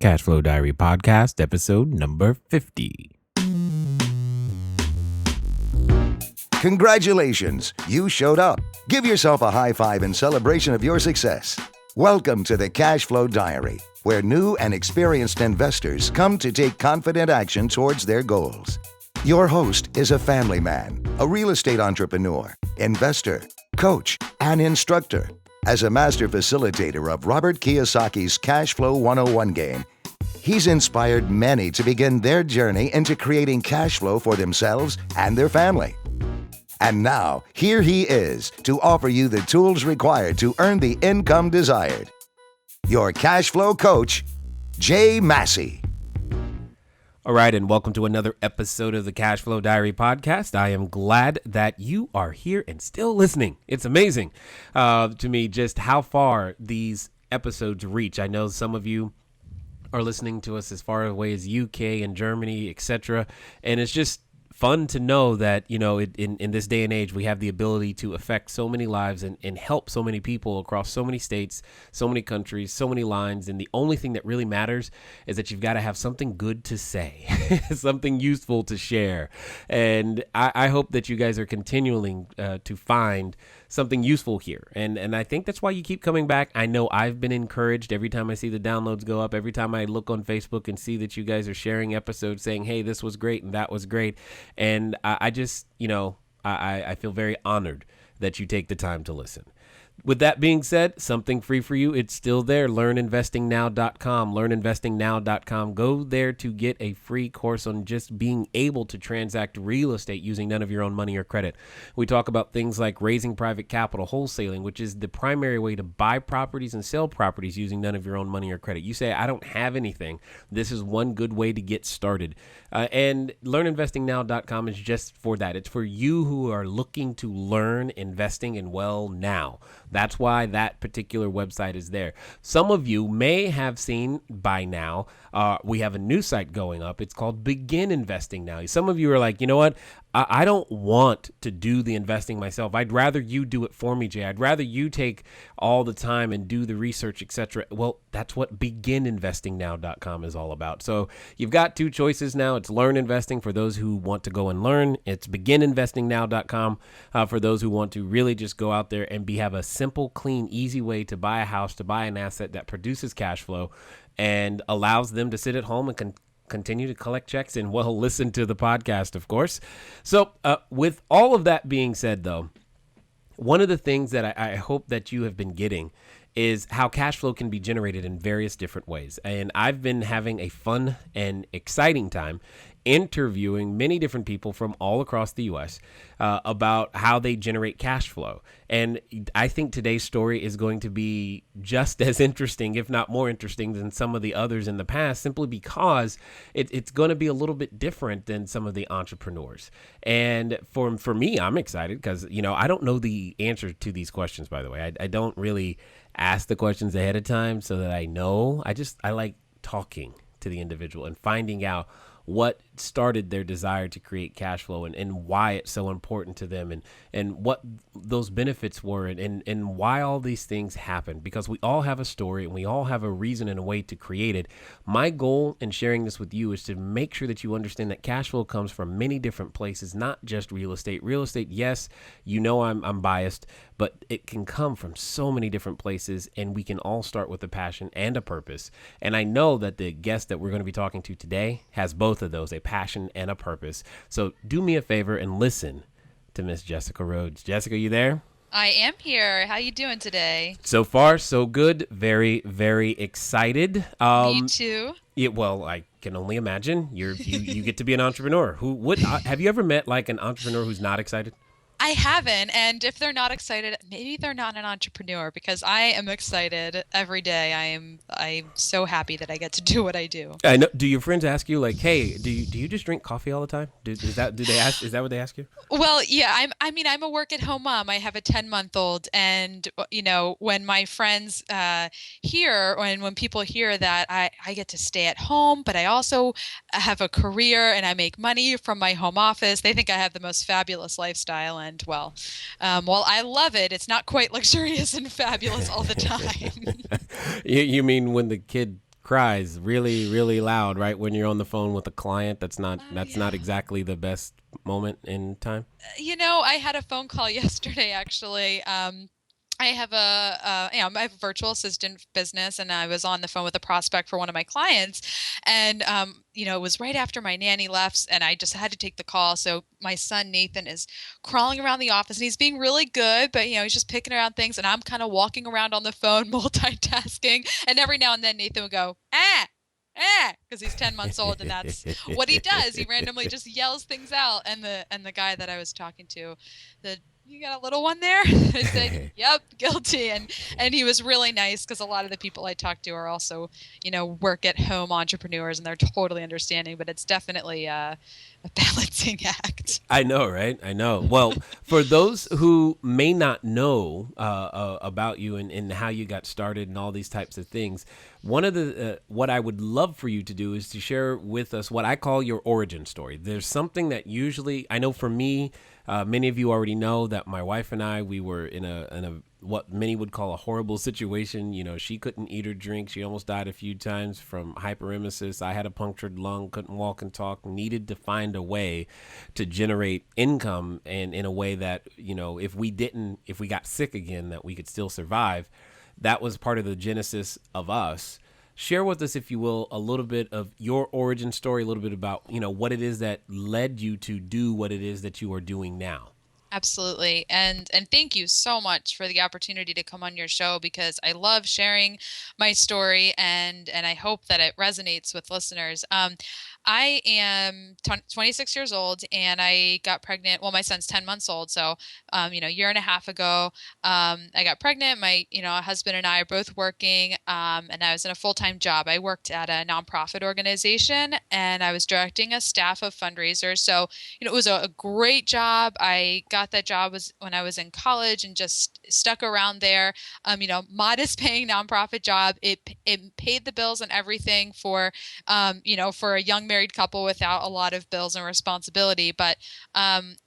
Cashflow Diary Podcast, episode number 50. Congratulations, you showed up. Give yourself a high five in celebration of your success. Welcome to the Cashflow Diary, where new and experienced investors come to take confident action towards their goals. Your host is a family man, a real estate entrepreneur, investor, coach, and instructor. As a master facilitator of Robert Kiyosaki's Cashflow 101 game, he's inspired many to begin their journey into creating cash flow for themselves and their family. And now, here he is to offer you the tools required to earn the income desired. Your cash flow coach, Jay Massey. All right, and welcome to another episode of the Cashflow Diary Podcast. I am glad that you are here and still listening. It's amazing to me just how far these episodes reach. I know some of you are listening to us as far away as UK and Germany, etc. And it's just fun to know that, you know, in this day and age, we have the ability to affect so many lives and help so many people across so many states, so many countries, so many lines. And the only thing that really matters is that you've got to have something good to say, something useful to share. And I hope that you guys are continuing to find something useful here. And I think that's why you keep coming back. I know I've been encouraged every time I see the downloads go up, every time I look on Facebook and see that you guys are sharing episodes saying, hey, this was great and that was great. And I just, you know, I feel very honored that you take the time to listen. With that being said, something free for you. It's still there. LearnInvestingNow.com. LearnInvestingNow.com. Go there to get a free course on just being able to transact real estate using none of your own money or credit. We talk about things like raising private capital, wholesaling, which is the primary way to buy properties and sell properties using none of your own money or credit. You say, I don't have anything. This is one good way to get started. And LearnInvestingNow.com is just for that. It's for you who are looking to learn investing in well now. That's why that particular website is there. Some of you may have seen by now, we have a new site going up. It's called Begin Investing Now. Some of you are like, you know what? I don't want to do the investing myself. I'd rather you do it for me, Jay. I'd rather you take all the time and do the research, etc. Well, that's what begininvestingnow.com is all about. So you've got two choices now. It's Learn Investing for those who want to go and learn. It's begininvestingnow.com for those who want to really just go out there and have a simple, clean, easy way to buy a house, to buy an asset that produces cash flow and allows them to sit at home and continue to collect checks and, well, listen to the podcast, of course. So with all of that being said, though, one of the things that I hope that you have been getting is how cash flow can be generated in various different ways. And I've been having a fun and exciting time interviewing many different people from all across the U.S. About how they generate cash flow. And I think today's story is going to be just as interesting, if not more interesting than some of the others in the past, simply because it's going to be a little bit different than some of the entrepreneurs. And for me, I'm excited because, you know, I don't know the answer to these questions, by the way. I don't really ask the questions ahead of time so that I know. I like talking to the individual and finding out what started their desire to create cash flow and why it's so important to them and what those benefits were and why all these things happen, because we all have a story and we all have a reason and a way to create it. My goal in sharing this with you is to make sure that you understand that cash flow comes from many different places, not just real estate. Real estate, yes, you know I'm biased, but it can come from so many different places, and we can all start with a passion and a purpose. And I know that the guest that we're going to be talking to today has both of those, a passion and a purpose. So do me a favor and listen to Miss Jessica Rhodes. Jessica, you there? I am here. How you doing today? So far, so good. Very, very excited. Me too. Yeah, well, I can only imagine. You get to be an entrepreneur. Who would have you ever met like an entrepreneur who's not excited? I haven't, and if they're not excited, maybe they're not an entrepreneur, because I am excited every day. I'm so happy that I get to do what I do. I know. Do your friends ask you like, "Hey, do you just drink coffee all the time?" Do they ask? Is that what they ask you? Well, yeah. I'm a work-at-home mom. I have a 10-month-old, and you know, when my friends hear, when people hear that I get to stay at home, but I also have a career and I make money from my home office, they think I have the most fabulous lifestyle. And while I love it, it's not quite luxurious and fabulous all the time. You mean when the kid cries really, really loud, right? When you're on the phone with a client, Oh that's not yeah. exactly the best moment in time. I had a phone call yesterday actually. I have I have a virtual assistant business, and I was on the phone with a prospect for one of my clients, and it was right after my nanny left, and I just had to take the call. So my son Nathan is crawling around the office, and he's being really good, but he's just picking around things, and I'm kind of walking around on the phone, multitasking, and every now and then Nathan would go, ah. Because he's 10 months old, and that's what he does. He randomly just yells things out, and the guy that I was talking to, the you got a little one there? I said, yep, guilty. And he was really nice because a lot of the people I talk to are also, work at home entrepreneurs, and they're totally understanding, but it's definitely a balancing act. I know, right? I know. Well, for those who may not know about you and how you got started and all these types of things, one of the what I would love for you to do is to share with us what I call your origin story. There's something that usually I know for me, many of you already know that my wife and I we were in a what many would call a horrible situation. She couldn't eat or drink. She almost died a few times from hyperemesis. I had a punctured lung, couldn't walk and talk, needed to find a way to generate income and in a way that, if we got sick again, that we could still survive. That was part of the genesis of us. Share with us, if you will, a little bit of your origin story, a little bit about, what it is that led you to do what it is that you are doing now. Absolutely. And thank you so much for the opportunity to come on your show, because I love sharing my story, and I hope that it resonates with listeners. I am 26 years old, and I got pregnant. Well, my son's 10 months old. So, a year and a half ago, I got pregnant. My, husband and I are both working, and I was in a full-time job. I worked at a nonprofit organization, and I was directing a staff of fundraisers. So, it was a great job. I got that job was when I was in college and just stuck around there. Modest paying nonprofit job. It paid the bills and everything for a young married couple without a lot of bills and responsibility. But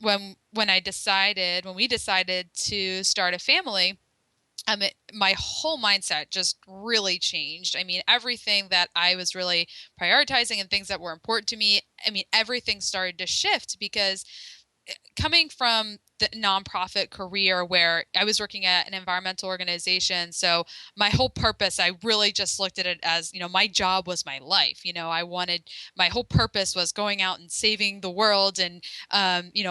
when we decided to start a family, my whole mindset just really changed. I mean, everything that I was really prioritizing and things that were important to me, I mean, everything started to shift because coming from the nonprofit career where I was working at an environmental organization. So my whole purpose, I really just looked at it as, my job was my life. My whole purpose was going out and saving the world and,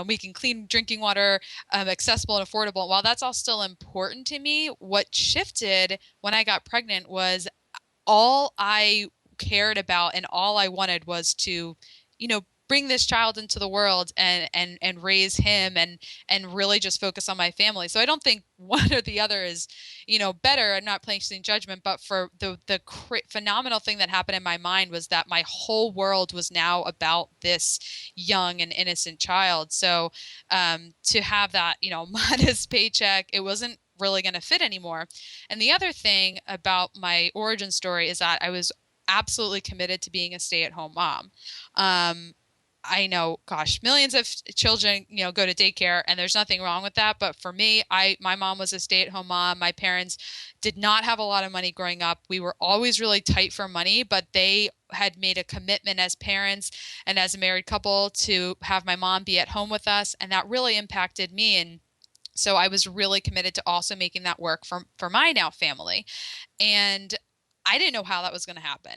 making clean drinking water accessible and affordable. And while that's all still important to me, what shifted when I got pregnant was all I cared about and all I wanted was to, bring this child into the world and raise him and really just focus on my family. So I don't think one or the other is, better. I'm not placing judgment, but for the phenomenal thing that happened in my mind was that my whole world was now about this young and innocent child. So to have that, modest paycheck, it wasn't really going to fit anymore. And the other thing about my origin story is that I was absolutely committed to being a stay-at-home mom. I know, gosh, millions of children, go to daycare, and there's nothing wrong with that. But for me, my mom was a stay-at-home mom. My parents did not have a lot of money growing up. We were always really tight for money, but they had made a commitment as parents and as a married couple to have my mom be at home with us, and that really impacted me. And so I was really committed to also making that work for my now family. And I didn't know how that was going to happen.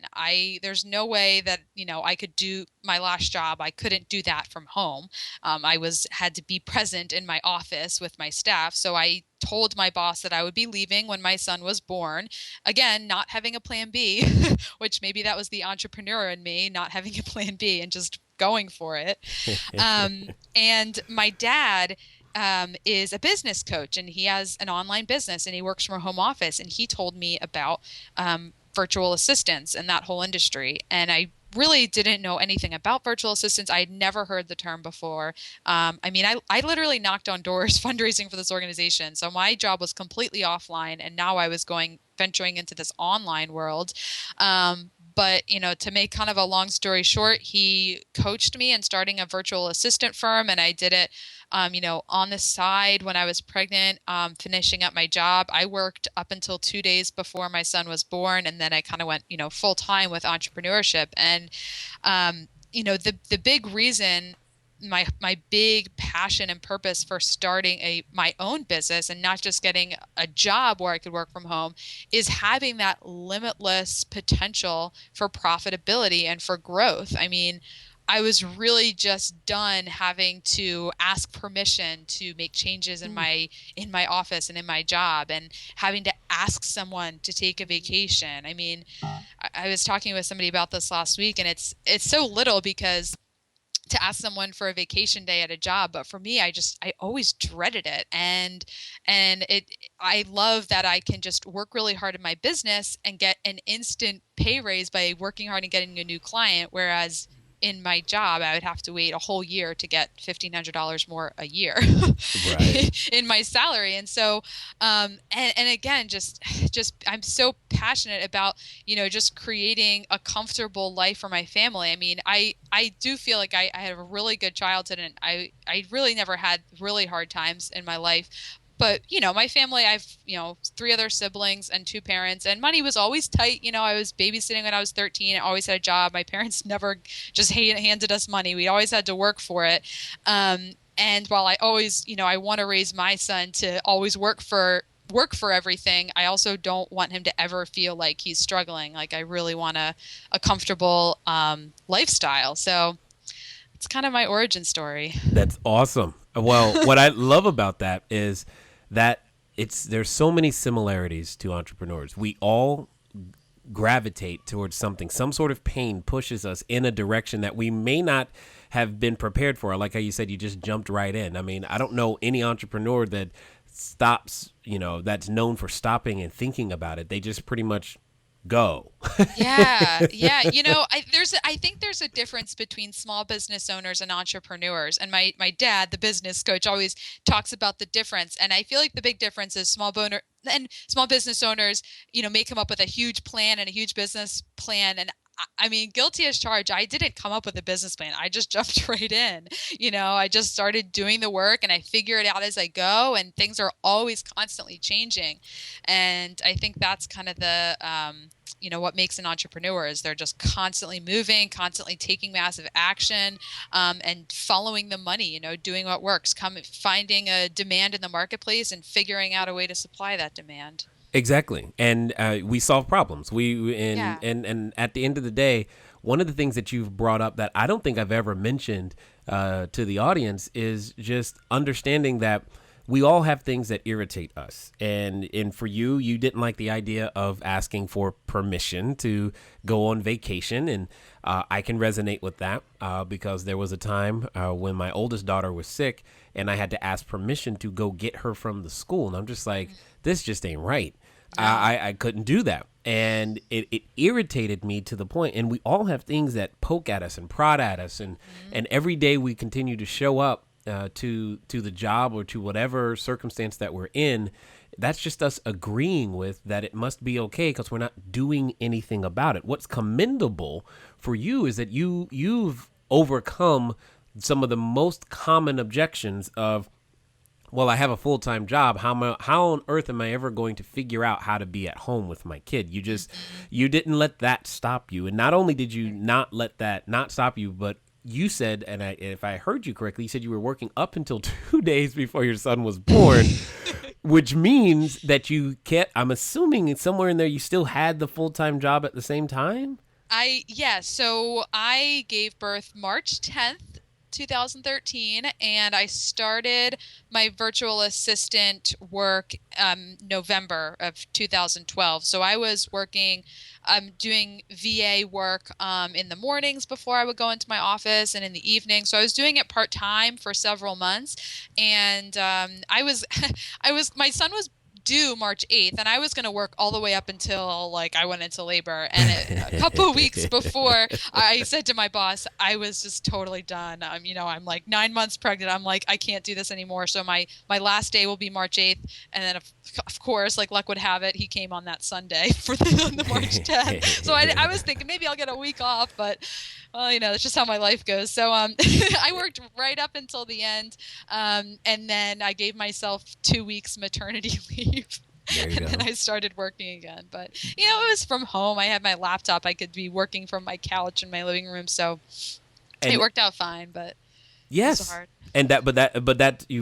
There's no way that, I could do my last job. I couldn't do that from home. Had to be present in my office with my staff. So I told my boss that I would be leaving when my son was born. Again, not having a plan B, which maybe that was the entrepreneur in me, not having a plan B and just going for it. And my dad is a business coach, and he has an online business, and he works from a home office. And he told me about virtual assistants and that whole industry. And I really didn't know anything about virtual assistants. I had never heard the term before. I literally knocked on doors fundraising for this organization. So my job was completely offline, and now I was venturing into this online world. But, to make kind of a long story short, he coached me in starting a virtual assistant firm, and I did it, on the side when I was pregnant, finishing up my job. I worked up until 2 days before my son was born, and then I kind of went, full time with entrepreneurship. And the big reason, my big passion and purpose for starting my own business and not just getting a job where I could work from home, is having that limitless potential for profitability and for growth. I mean, I was really just done having to ask permission to make changes in my office and in my job, and having to ask someone to take a vacation. I mean, I was talking with somebody about this last week, and it's so little, because to ask someone for a vacation day at a job, but for me, I always dreaded it. And I love that I can just work really hard in my business and get an instant pay raise by working hard and getting a new client, whereas in my job I would have to wait a whole year to get $1,500 more a year Right. in my salary. And so and again, just I'm so passionate about, just creating a comfortable life for my family. I mean, I do feel like I had a really good childhood, and I really never had really hard times in my life. But, my family, I've, three other siblings and two parents, and money was always tight. I was babysitting when I was 13. I always had a job. My parents never just handed us money. We always had to work for it. And while I always, I want to raise my son to always work for everything, I also don't want him to ever feel like he's struggling. Like, I really want a comfortable lifestyle. So it's kind of my origin story. That's awesome. Well, what I love about that is that there's so many similarities to entrepreneurs. We all gravitate towards something. Some sort of pain pushes us in a direction that we may not have been prepared for. Like how you said, you just jumped right in. I mean, I don't know any entrepreneur that stops, that's known for stopping and thinking about it. They just pretty much go. Yeah, yeah. I think there's a difference between small business owners and entrepreneurs. And my dad, the business coach, always talks about the difference. And I feel like the big difference is small business owners, may come up with a huge plan and a huge business plan. And I mean, guilty as charged. I didn't come up with a business plan. I just jumped right in. I just started doing the work, and I figure it out as I go. And things are always constantly changing. And I think that's kind of what makes an entrepreneur, is they're just constantly moving, constantly taking massive action, and following the money, doing what works, finding a demand in the marketplace and figuring out a way to supply that demand. Exactly. And we solve problems. Yeah. And at the end of the day, one of the things that you've brought up that I don't think I've ever mentioned to the audience is just understanding that we all have things that irritate us. And for you, you didn't like the idea of asking for permission to go on vacation. And I can resonate with that because there was a time when my oldest daughter was sick and I had to ask permission to go get her from the school. And I'm just like, this just ain't right. I couldn't do that. And it irritated me to the point, and we all have things that poke at us and prod at us. And every day we continue to show up to the job or to whatever circumstance that we're in. That's just us agreeing with that it must be okay because we're not doing anything about it. What's commendable for you is that you've overcome some of the most common objections of, well, I have a full-time job. How on earth am I ever going to figure out how to be at home with my kid? You didn't let that stop you. And not only did you not let that not stop you, but you said, and if I heard you correctly, you said you were working up until 2 days before your son was born, which means that I'm assuming somewhere in there you still had the full-time job at the same time? So I gave birth March 10th, 2013, and I started my virtual assistant work November of 2012. So I was working, doing VA work in the mornings before I would go into my office, and in the evening. So I was doing it part-time for several months, and I was my son was due March 8th, and I was going to work all the way up until like I went into labor. And a couple of weeks before, I said to my boss, I was just totally done. I'm like 9 months pregnant. I'm like, I can't do this anymore. So my last day will be March 8th, and then of course, like luck would have it, he came on that Sunday for the March 10th. So I was thinking maybe I'll get a week off, but well, that's just how my life goes. So I worked right up until the end, and then I gave myself 2 weeks maternity leave. And then I started working again. But it was from home. I had my laptop. I could be working from my couch in my living room, so it worked out fine. But yes, it was hard. And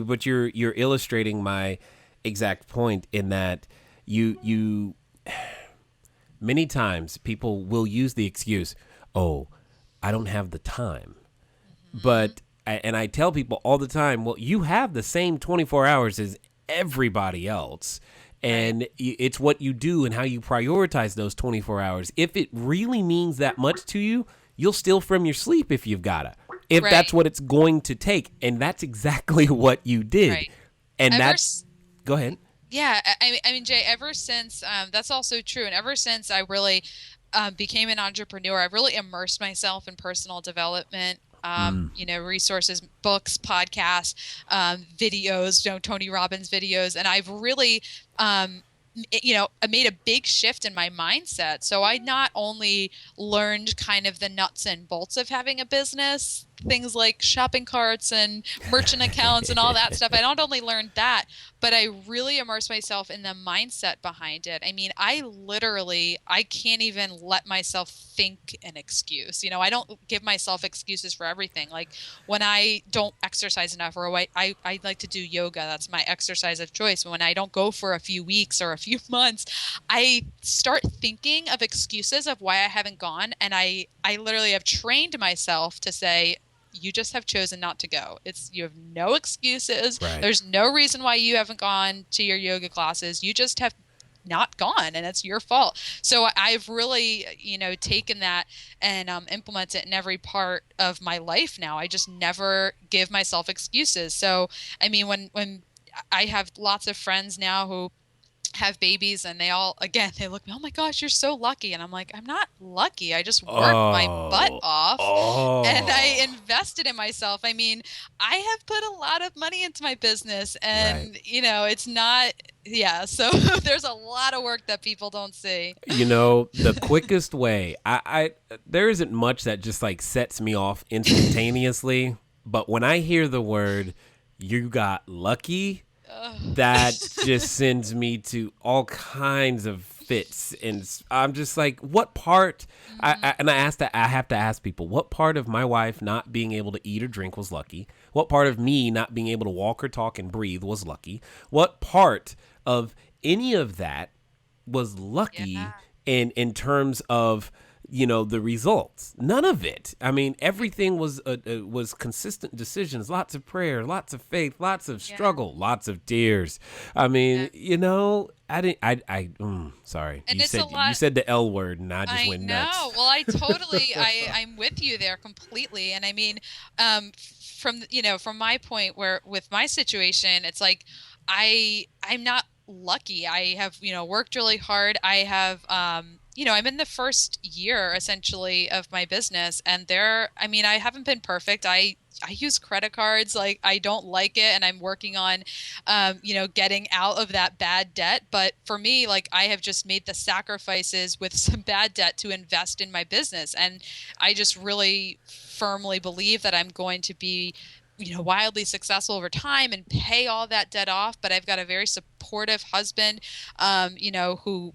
but you're illustrating my exact point in that you many times people will use the excuse, oh, I don't have the time. But I tell people all the time, well, you have the same 24 hours as everybody else. And it's what you do and how you prioritize those 24 hours. If it really means that much to you, you'll steal from your sleep if you've got to. If that's what it's going to take. And that's exactly what you did. Right. And go ahead. Yeah. I mean, Jay, ever since, that's also true. And ever since I really became an entrepreneur, I've really immersed myself in personal development. Resources, books, podcasts, videos, Tony Robbins videos. And I've really, I made a big shift in my mindset. So I not only learned kind of the nuts and bolts of having a business, things like shopping carts and merchant accounts and all that stuff. I not only learned that, but I really immersed myself in the mindset behind it. I mean, I can't even let myself think an excuse. I don't give myself excuses for everything. Like when I don't exercise enough, or I like to do yoga, that's my exercise of choice. When I don't go for a few weeks or a few months, I start thinking of excuses of why I haven't gone. And I literally have trained myself to say, you just have chosen not to go. You have no excuses. Right. There's no reason why you haven't gone to your yoga classes. You just have not gone, and it's your fault. So I've really, taken that and implemented it in every part of my life now. I just never give myself excuses. So, I mean, when I have lots of friends now who have babies, and they look at me, oh my gosh, you're so lucky. And I'm like, I'm not lucky. I just worked my butt off and I invested in myself. I mean, I have put a lot of money into my business, and it's not, so there's a lot of work that people don't see. The quickest way, I there isn't much that just like sets me off instantaneously, but when I hear the word, you got lucky, that just sends me to all kinds of fits. And I'm just like, what part? I have to ask people, what part of my wife not being able to eat or drink was lucky? What part of me not being able to walk or talk and breathe was lucky? What part of any of that was lucky in terms of the results? None of it. I mean, everything was consistent decisions, lots of prayer, lots of faith, lots of struggle, lots of tears. I mean, sorry. And You said the L word, and I just went nuts. I know. Well, I totally, I'm with you there completely. And I mean, from my point where with my situation, it's like, I'm not lucky. I have, worked really hard. I have, I'm in the first year essentially of my business, and I haven't been perfect. I use credit cards. Like, I don't like it, and I'm working on, getting out of that bad debt. But for me, like, I have just made the sacrifices with some bad debt to invest in my business. And I just really firmly believe that I'm going to be wildly successful over time and pay all that debt off. But I've got a very supportive husband, who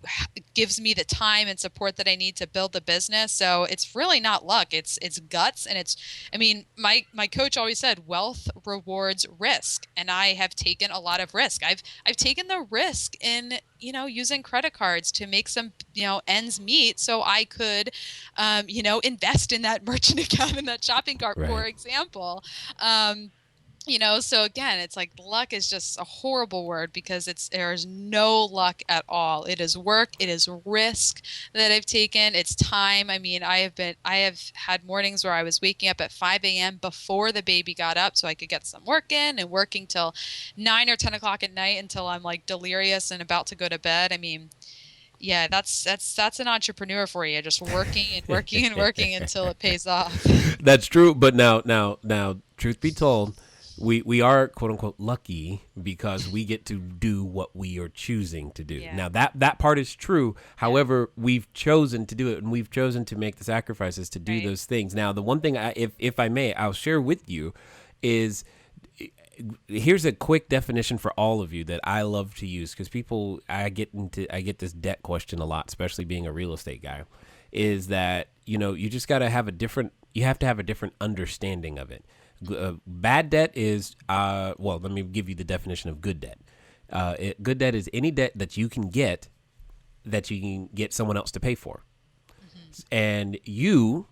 gives me the time and support that I need to build the business. So it's really not luck. It's guts. And my coach always said, wealth rewards risk. And I have taken a lot of risk. I've taken the risk in, using credit cards to make some, ends meet so I could, invest in that merchant account and that shopping cart, for example. So again, it's like luck is just a horrible word because there's no luck at all. It is work, it is risk that I've taken, it's time. I mean, I have had mornings where I was waking up at 5 a.m. before the baby got up so I could get some work in, and working till 9 or 10 o'clock at night until I'm like delirious and about to go to bed. I mean, yeah, that's an entrepreneur for you, just working and working and working until it pays off. That's true. But now, truth be told, we are quote unquote lucky because we get to do what we are choosing to do. Yeah. Now that part is true. Yeah. However, we've chosen to do it, and we've chosen to make the sacrifices to do Right. those things. Now, the one thing, if I may, I'll share with you is here's a quick definition for all of you that I love to use because I get this debt question a lot, especially being a real estate guy, is that you just got to have you have to have a different understanding of it. Bad debt is well, let me give you the definition of good debt. Good debt is any debt that you can get someone else to pay for, Hmm. and you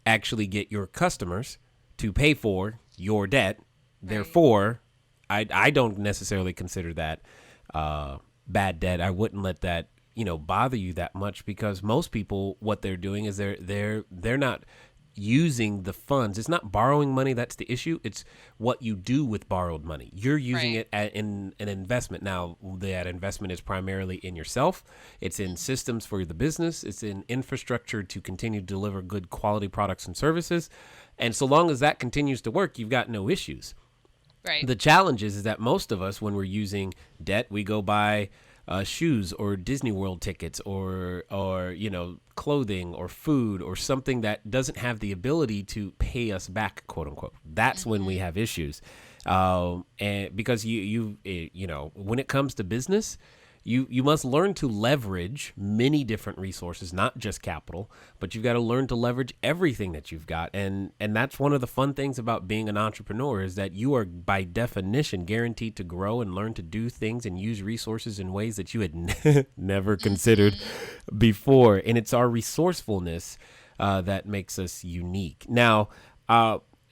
actually get your customers to pay for your debt. Right. Therefore, I don't necessarily consider that bad debt. I wouldn't let that bother you that much because most people what they're doing is they're not using the funds. It's not borrowing money that's the issue. It's what you do with borrowed money. You're using Right. it in an investment. Now, that investment is primarily in yourself. It's in Mhm. systems for the business. It's in infrastructure to continue to deliver good quality products and services. And so long as that continues to work, you've got no issues. Right. The challenge is that most of us, when we're using debt, we go buy shoes or Disney World tickets or clothing or food or something that doesn't have the ability to pay us back, quote unquote. That's when we Hmm. have issues, and because when it comes to business, you must learn to leverage many different resources, not just capital, but you've got to learn to leverage everything that you've got. And that's one of the fun things about being an entrepreneur is that you are by definition guaranteed to grow and learn to do things and use resources in ways that you had never considered Hmm. before. And it's our resourcefulness that makes us unique. Now,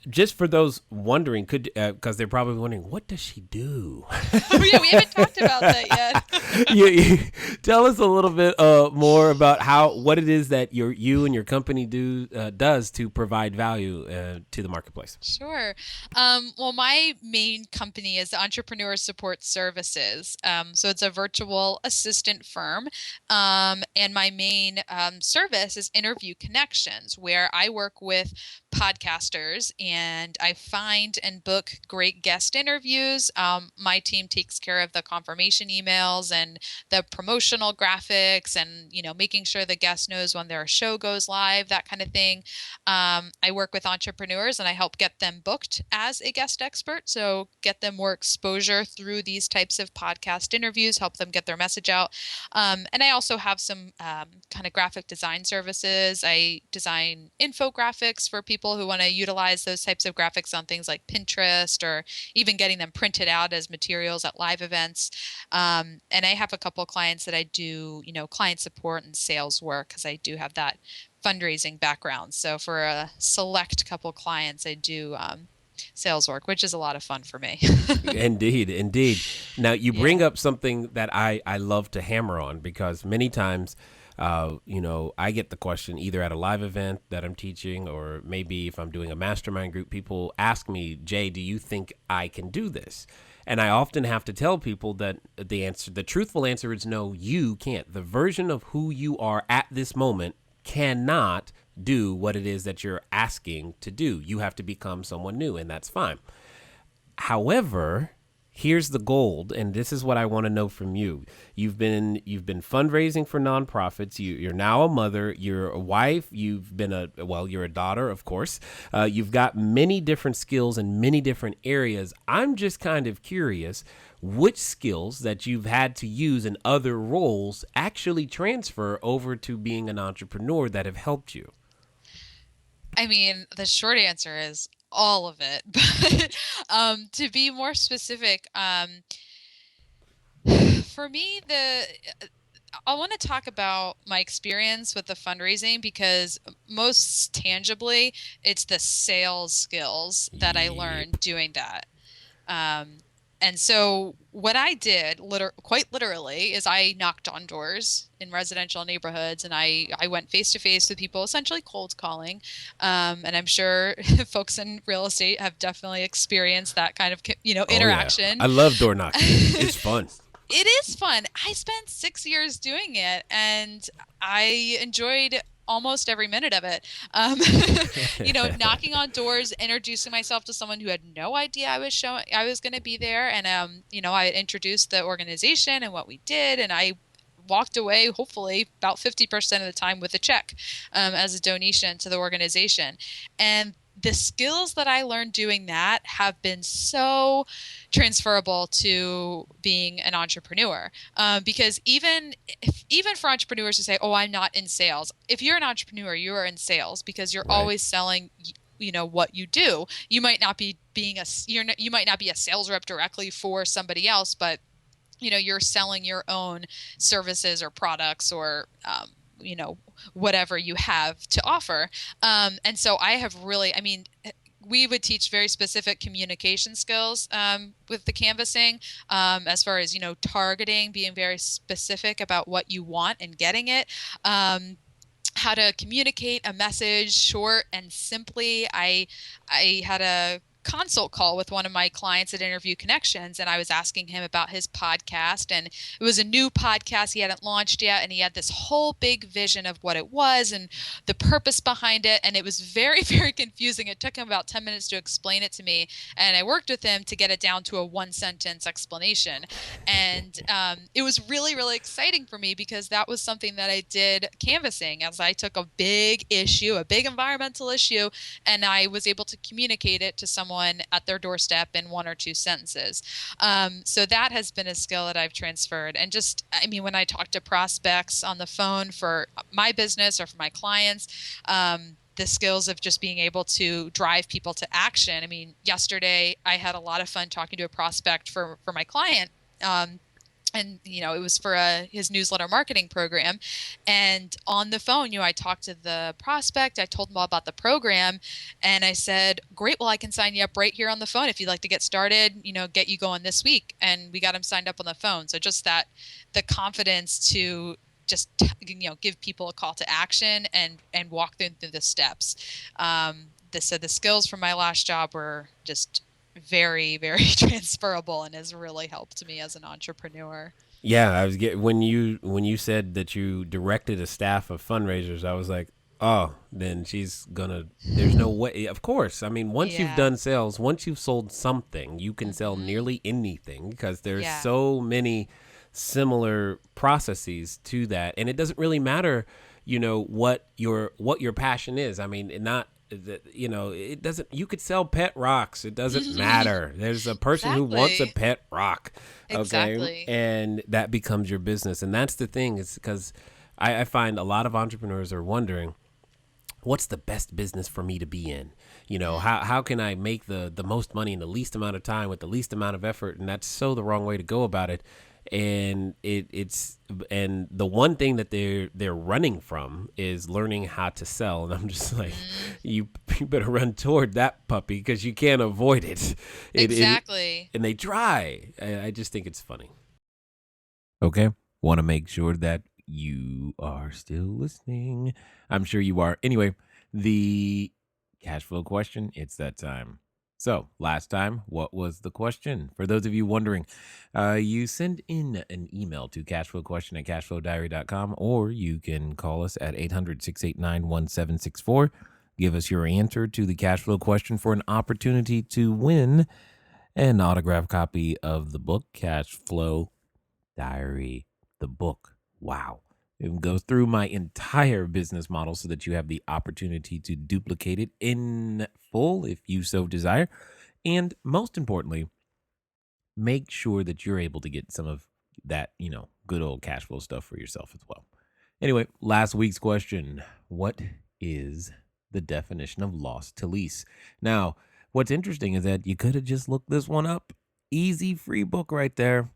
just for those wondering, could because they're probably wondering, what does she do? Oh yeah, we haven't talked about that yet. you tell us a little bit more about what it is that you and your company does to provide value to the marketplace. Sure. Well, my main company is Entrepreneur Support Services. So it's a virtual assistant firm. And my main service is Interview Connections, where I work with podcasters and I find and book great guest interviews. My team takes care of the confirmation emails and the promotional graphics and, making sure the guest knows when their show goes live, that kind of thing. I work with entrepreneurs and I help get them booked as a guest expert. So, get them more exposure through these types of podcast interviews, help them get their message out. And I also have some kind of graphic design services. I design infographics for people who want to utilize those types of graphics on things like Pinterest or even getting them printed out as materials at live events. And I have a couple clients that I do, client support and sales work because I do have that fundraising background. So for a select couple clients, I do sales work, which is a lot of fun for me. Indeed, indeed. Now you bring Yeah. up something that I love to hammer on because many times, I get the question either at a live event that I'm teaching or maybe if I'm doing a mastermind group, people ask me, Jay, do you think I can do this? And I often have to tell people that the truthful answer is no, you can't. The version of who you are at this moment cannot do what it is that you're asking to do. You have to become someone new, and that's fine. However, here's the gold, and this is what I want to know from you. You've been fundraising for nonprofits. You're now a mother. You're a wife. You're a daughter, of course. You've got many different skills in many different areas. I'm just kind of curious which skills that you've had to use in other roles actually transfer over to being an entrepreneur that have helped you. I mean, the short answer is all of it. But to be more specific, for me, I want to talk about my experience with the fundraising because most tangibly, it's the sales skills that I Yep. learned doing that. Um, and so what I did, quite literally, is I knocked on doors in residential neighborhoods, and I went face to face with people, essentially cold calling. And I'm sure folks in real estate have definitely experienced that kind of, Oh yeah, interaction. I love door knocking. It's fun. It is fun. I spent 6 years doing it, and I enjoyed almost every minute of it. Um, knocking on doors, introducing myself to someone who had no idea I was going to be there, and I introduced the organization and what we did, and I walked away hopefully about 50% of the time with a check as a donation to the organization. And the skills that I learned doing that have been so transferable to being an entrepreneur. Because even for entrepreneurs to say, "Oh, I'm not in sales," if you're an entrepreneur, you are in sales because you're Right. always selling. What you do. You might not be you might not be a sales rep directly for somebody else, but you're selling your own services or products or you know whatever you have to offer. And so I have really, I mean, we would teach very specific communication skills with the canvassing, as far as targeting, being very specific about what you want and getting it. How to communicate a message short and simply. I had a consult call with one of my clients at Interview Connections, and I was asking him about his podcast, and it was a new podcast he hadn't launched yet, and he had this whole big vision of what it was and the purpose behind it, and it was very very confusing. It took him about 10 minutes to explain it to me, and I worked with him to get it down to a one sentence explanation. And it was really, really exciting for me because that was something that I did canvassing as I took a big issue, a big environmental issue, and I was able to communicate it to someone at their doorstep in one or two sentences. So that has been a skill that I've transferred. And just, I mean, when I talk to prospects on the phone for my business or for my clients, the skills of just being able to drive people to action. I mean, yesterday I had a lot of fun talking to a prospect for my client. And it was for his newsletter marketing program, and on the phone, I talked to the prospect. I told him all about the program, and I said, great, well, I can sign you up right here on the phone if you'd like to get started, get you going this week. And we got him signed up on the phone. So just that, the confidence to just give people a call to action and walk them through the steps. So the skills from my last job were just very, very transferable and has really helped me as an entrepreneur. Yeah, I was when you said that you directed a staff of fundraisers, I was like, oh, then she's gonna. There's no way. Of course, I mean, once you've Yeah. done sales, once you've sold something, you can sell Hmm. nearly anything because there's Yeah. so many similar processes to that, and it doesn't really matter, what your passion is. I mean, not it doesn't. You could sell pet rocks. It doesn't matter. There's a person who wants a Exactly. pet rock, okay, Exactly. and that becomes your business. And that's the thing, is because I find a lot of entrepreneurs are wondering, what's the best business for me to be in? How can I make the most money in the least amount of time with the least amount of effort? And that's so the wrong way to go about it. And and the one thing that they're running from is learning how to sell. And I'm just like, Hmm. you better run toward that puppy because you can't avoid it. It Exactly. and they try. I just think it's funny. Okay. Want to make sure that you are still listening. I'm sure you are. Anyway, the cash flow question, it's that time. So, last time, what was the question? For those of you wondering, you send in an email to cashflowquestion@cashflowdiary.com, or you can call us at 800-689-1764. Give us your answer to the cash flow question for an opportunity to win an autographed copy of the book, Cash Flow Diary, the book. Wow. It goes through my entire business model so that you have the opportunity to duplicate it in full if you so desire. And most importantly, make sure that you're able to get some of that, good old cash flow stuff for yourself as well. Anyway, last week's question: what is the definition of loss to lease? Now, what's interesting is that you could have just looked this one up. Easy free book right there.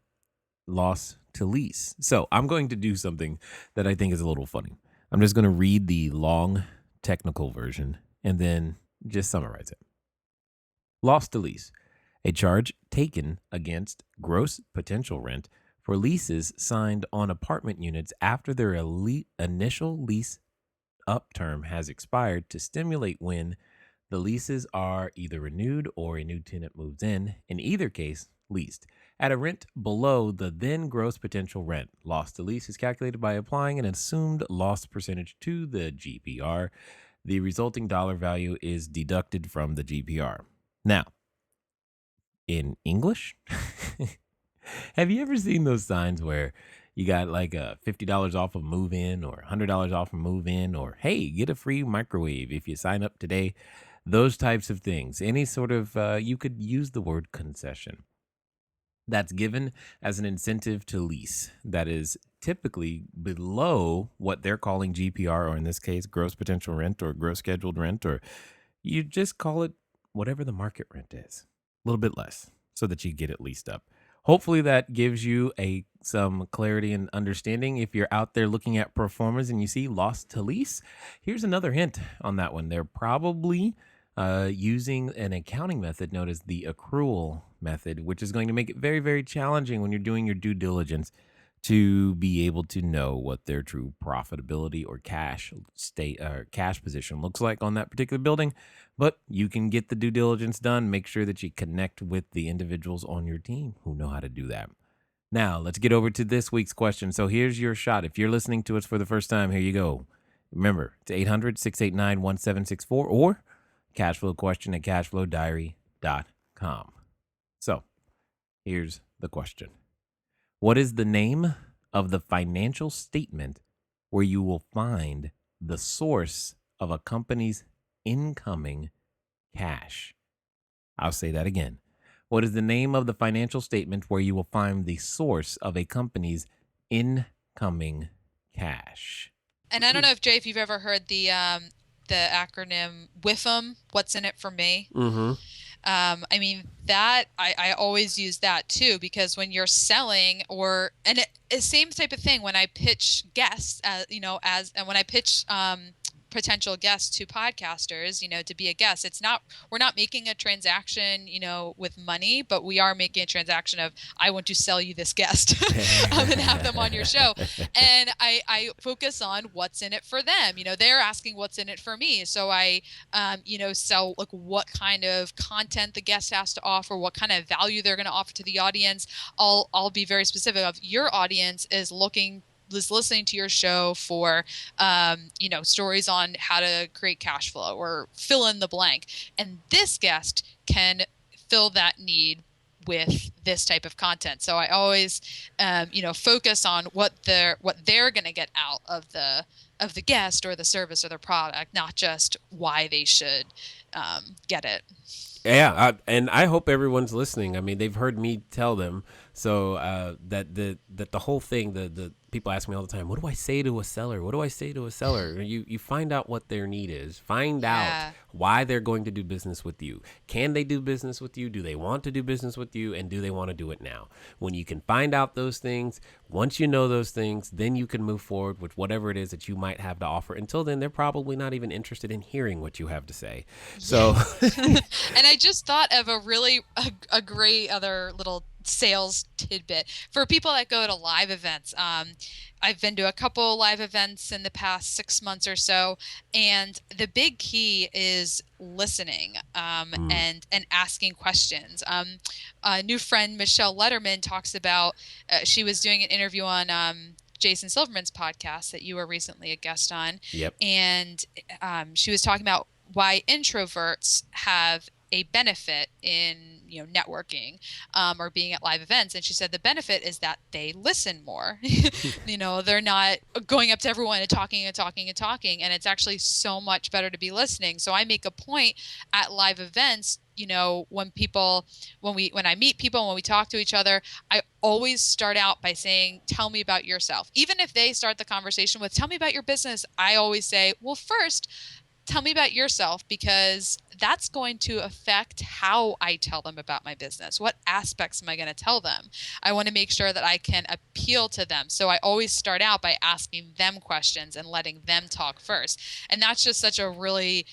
Loss to lease. So I'm going to do something that I think is a little funny. I'm just going to read the long technical version and then just summarize it. Loss to lease. A charge taken against gross potential rent for leases signed on apartment units after their initial lease up term has expired to stimulate when the leases are either renewed or a new tenant moves in either case, leased, at a rent below the then gross potential rent. Loss to lease is calculated by applying an assumed loss percentage to the GPR. The resulting dollar value is deducted from the GPR. Now, in English, have you ever seen those signs where you got like a $50 off of move in or $100 off of move in, or hey, get a free microwave if you sign up today? Those types of things. Any sort of, you could use the word concession that's given as an incentive to lease that is typically below what they're calling GPR, or in this case, gross potential rent or gross scheduled rent, or you just call it whatever the market rent is, a little bit less so that you get it leased up. Hopefully that gives you some clarity and understanding. If you're out there looking at performers and you see loss to lease, here's another hint on that one. They're probably using an accounting method known as the accrual method, which is going to make it very, very challenging when you're doing your due diligence to be able to know what their true profitability or cash position looks like on that particular building. But you can get the due diligence done. Make sure that you connect with the individuals on your team who know how to do that. Now, let's get over to this week's question. So here's your shot. If you're listening to us for the first time, here you go. Remember, it's 800-689-1764 or cashflowquestion@cashflowdiary.com. So here's the question. What is the name of the financial statement where you will find the source of a company's incoming cash? I'll say that again. What is the name of the financial statement where you will find the source of a company's incoming cash? And I don't know if Jay, if you've ever heard the acronym WIFM, what's in it for me? Mm-hmm. I mean, that I always use that too, because when you're selling and it's same type of thing when I pitch guests, and when I pitch potential guests to podcasters, to be a guest, we're not making a transaction, with money, but we are making a transaction of, I want to sell you this guest and have them on your show. And I focus on what's in it for them. They're asking what's in it for me. So I, sell like what kind of content the guest has to offer, what kind of value they're going to offer to the audience. I'll be very specific of your audience is listening to your show for, stories on how to create cash flow or fill in the blank. And this guest can fill that need with this type of content. So I always, focus on what they're going to get out of the guest or the service or the product, not just why they should get it. Yeah, and I hope everyone's listening. I mean, they've heard me tell them. So that the whole thing, the people ask me all the time, what do I say to a seller? What do I say to a seller? You find out what their need is. Find out why they're going to do business with you. Can they do business with you? Do they want to do business with you? And do they want to do it now? When you can find out those things, once you know those things, then you can move forward with whatever it is that you might have to offer. Until then, they're probably not even interested in hearing what you have to say. So, and I just thought of a great other little sales tidbit for people that go to live events. I've been to a couple live events in the past 6 months or so, and the big key is listening and asking questions. A new friend, Michelle Letterman, talks about she was doing an interview on Jason Silverman's podcast that you were recently a guest on. Yep. And she was talking about why introverts have a benefit in networking or being at live events. And she said the benefit is that they listen more. They're not going up to everyone and talking and talking and talking, and it's actually so much better to be listening. So I make a point at live events, when I meet people, when we talk to each other, I always start out by saying, tell me about yourself. Even if they start the conversation with, tell me about your business, I always say, well, first, tell me about yourself, because that's going to affect how I tell them about my business. What aspects am I going to tell them? I want to make sure that I can appeal to them. So I always start out by asking them questions and letting them talk first. And that's just such a really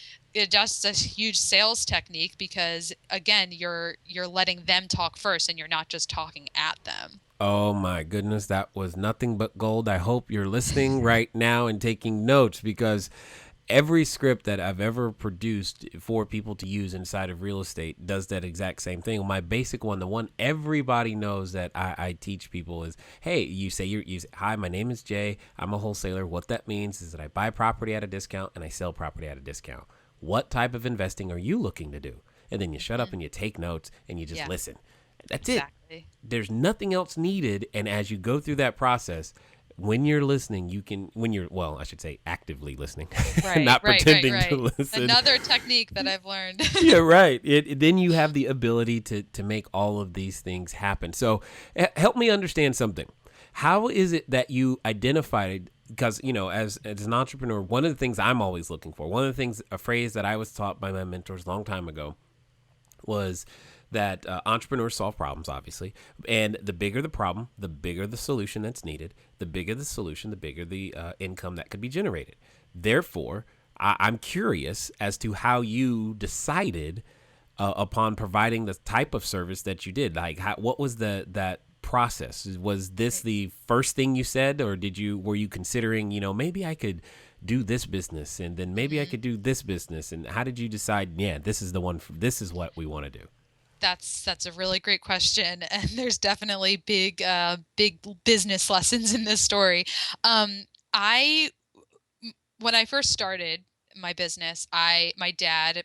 just a huge sales technique because again, you're letting them talk first and you're not just talking at them. Oh my goodness, that was nothing but gold. I hope you're listening right now and taking notes, because every script that I've ever produced for people to use inside of real estate does that exact same thing. My basic one, the one everybody knows that I teach people is, hey, you say, hi, my name is Jay. I'm a wholesaler. What that means is that I buy property at a discount and I sell property at a discount. What type of investing are you looking to do? And then you shut up and you take notes and you just Yeah, listen. That's it. exactly. There's nothing else needed. And as you go through that process, when you're listening, well, I should say actively listening, Right, not right, pretending right, to right. listen. Another technique that I've learned. Yeah, right. Then you have the ability to make all of these things happen. So help me understand something. How is it that you identified, because, as an entrepreneur, one of the things I'm always looking for, a phrase that I was taught by my mentors a long time ago was that entrepreneurs solve problems, obviously, and the bigger the problem, the bigger the solution that's needed. The bigger the solution, the bigger the income that could be generated. Therefore, I'm curious as to how you decided upon providing the type of service that you did. Like, what was that process? Was this the first thing you said, or were you considering, maybe I could do this business, and then maybe I could do this business, and how did you decide? Yeah, this is the one. This is what we want to do. That's a really great question, and there's definitely big business lessons in this story. I When I first started my business, my dad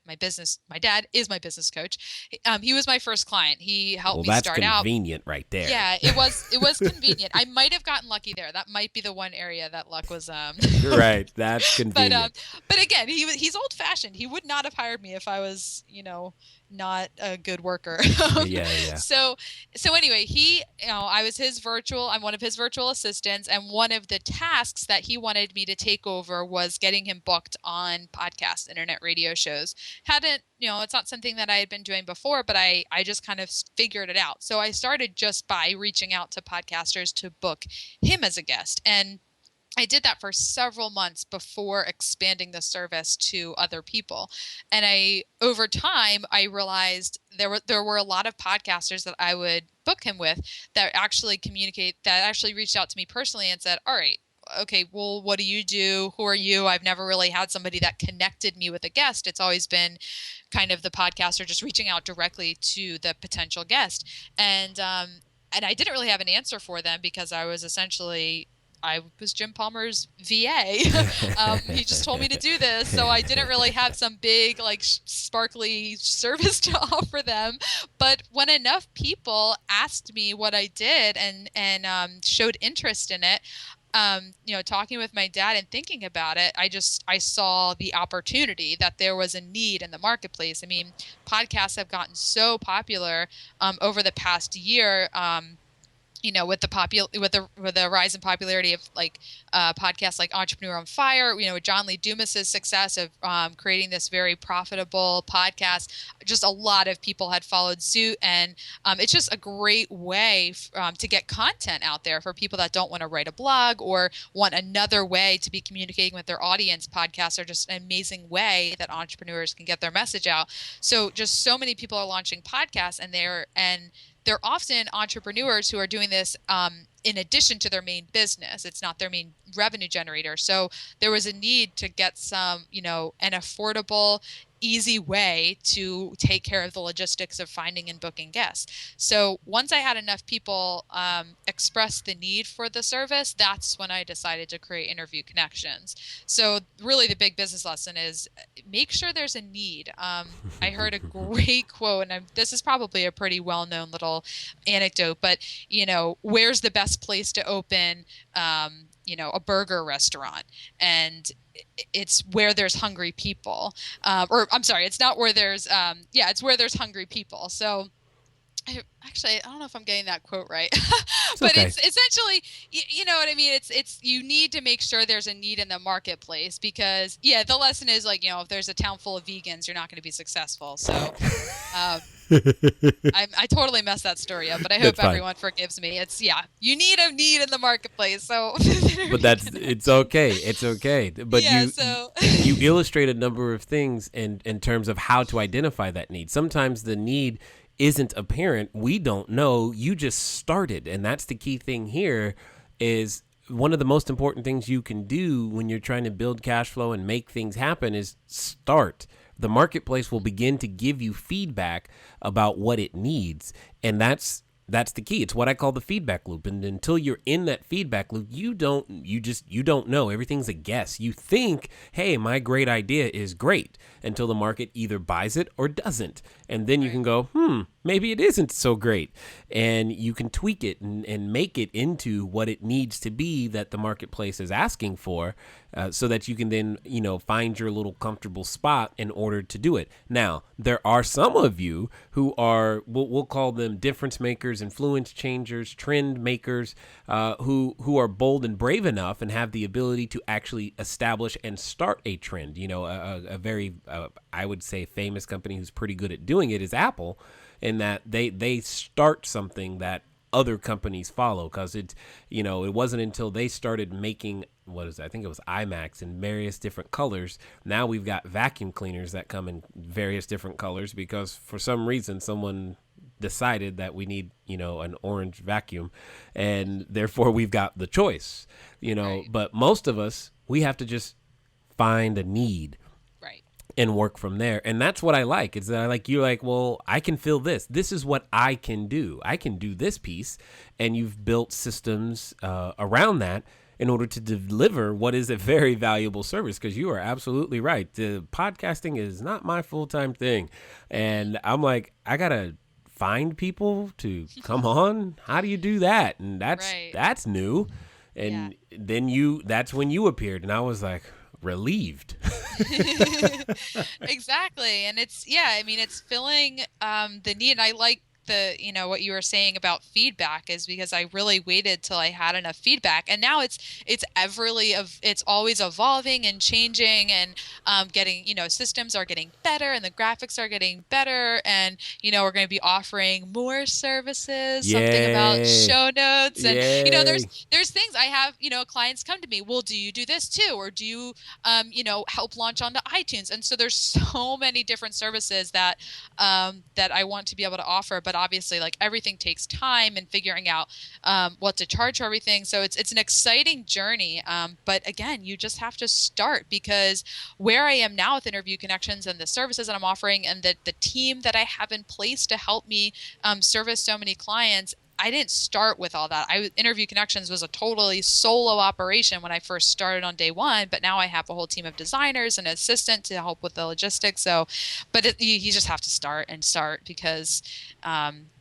is my business coach. He was my first client. He helped Well, me that's start out. convenient right there. Yeah, it was convenient. I might have gotten lucky there. That might be the one area that luck was Right, that's but convenient. but again, he's old fashioned. He would not have hired me if I was, not a good worker. Yeah, yeah. So anyway, I'm one of his virtual assistants, and one of the tasks that he wanted me to take over was getting him booked on podcasts, internet radio shows. Hadn't, it's not something that I had been doing before, but I just kind of figured it out. So I started just by reaching out to podcasters to book him as a guest. And I did that for several months before expanding the service to other people. And over time, I realized there were a lot of podcasters that I would book him with that actually reached out to me personally and said, all right, okay, well, what do you do? Who are you? I've never really had somebody that connected me with a guest. It's always been kind of the podcaster just reaching out directly to the potential guest. And I didn't really have an answer for them because I was Jim Palmer's VA. He just told me to do this. So I didn't really have some big, like, sparkly service to offer them. But when enough people asked me what I did and showed interest in it, talking with my dad and thinking about it, I saw the opportunity that there was a need in the marketplace. I mean, podcasts have gotten so popular over the past year. With the rise in popularity of podcasts like Entrepreneur on Fire, with John Lee Dumas's success of creating this very profitable podcast, just a lot of people had followed suit, and it's just a great way to get content out there for people that don't want to write a blog or want another way to be communicating with their audience. Podcasts are just an amazing way that entrepreneurs can get their message out. So just so many people are launching podcasts, and they're often entrepreneurs who are doing this in addition to their main business. It's not their main revenue generator. So there was a need to get some, an affordable, easy way to take care of the logistics of finding and booking guests. So once I had enough people express the need for the service, that's when I decided to create Interview Connections. So really the big business lesson is make sure there's a need. I heard a great quote, and this is probably a pretty well-known little anecdote, but where's the best place to open a burger restaurant? And it's where there's hungry people. Or I'm sorry, it's not where there's it's where there's hungry people. So I don't know if I'm getting that quote right, but Okay. it's essentially, you know what I mean? It's you need to make sure there's a need in the marketplace, because the lesson is, if there's a town full of vegans, you're not going to be successful. So I totally messed that story up, but I hope That's fine. everyone forgives me. It's yeah, you need a need in the marketplace, so But interview it's connections. okay. It's okay. But Yeah, you so you illustrate a number of things in terms of how to identify that need. Sometimes the need isn't apparent. We don't know. You just started, and that's the key thing here is one of the most important things you can do when you're trying to build cash flow and make things happen is start. The marketplace will begin to give you feedback about what it needs, and that's the key. It's what I call the feedback loop. And until you're in that feedback loop, you don't know. Everything's a guess. You think, hey, my great idea is great until the market either buys it or doesn't. And then you right, can go, maybe it isn't so great. And you can tweak it and make it into what it needs to be that the marketplace is asking for, so that you can then, find your little comfortable spot in order to do it. Now, there are some of you who are, we'll call them difference makers, influence changers, trend makers, who are bold and brave enough and have the ability to actually establish and start a trend. A very, I would say, famous company who's pretty good at doing it is Apple, in that they start something that other companies follow, because it wasn't until they started making, what is it? I think it was iMacs in various different colors. Now we've got vacuum cleaners that come in various different colors because for some reason someone decided that we need, an orange vacuum, and therefore we've got the choice. right, But most of us, we have to just find a need right. and work from there. And that's what I like. Is that you're like, well, I can fill this. This is what I can do. I can do this piece. And you've built systems around that in order to deliver what is a very valuable service. Because you are absolutely right. The podcasting is not my full-time thing. And I'm like, I got to find people to come on. How do you do that? And Right. that's new. Yeah. And then that's when you appeared. And I was like, relieved. Exactly. And it's yeah, I mean it's filling the need. And I like what you were saying about feedback is because I really waited till I had enough feedback. And now it's everly of it's always evolving and changing and getting, systems are getting better and the graphics are getting better and we're going to be offering more services, something about Yay. show notes and Yay. there's things I have, clients come to me, well, do you do this too? Or do you help launch onto iTunes. And so there's so many different services that I want to be able to offer. But obviously, like everything takes time and figuring out what to charge for everything. So it's an exciting journey. But again, you just have to start because where I am now with Interview Connections and the services that I'm offering and the team that I have in place to help me service so many clients, I didn't start with all that. Interview Connections was a totally solo operation when I first started on day one, but now I have a whole team of designers and an assistant to help with the logistics. So, but you just have to start and start because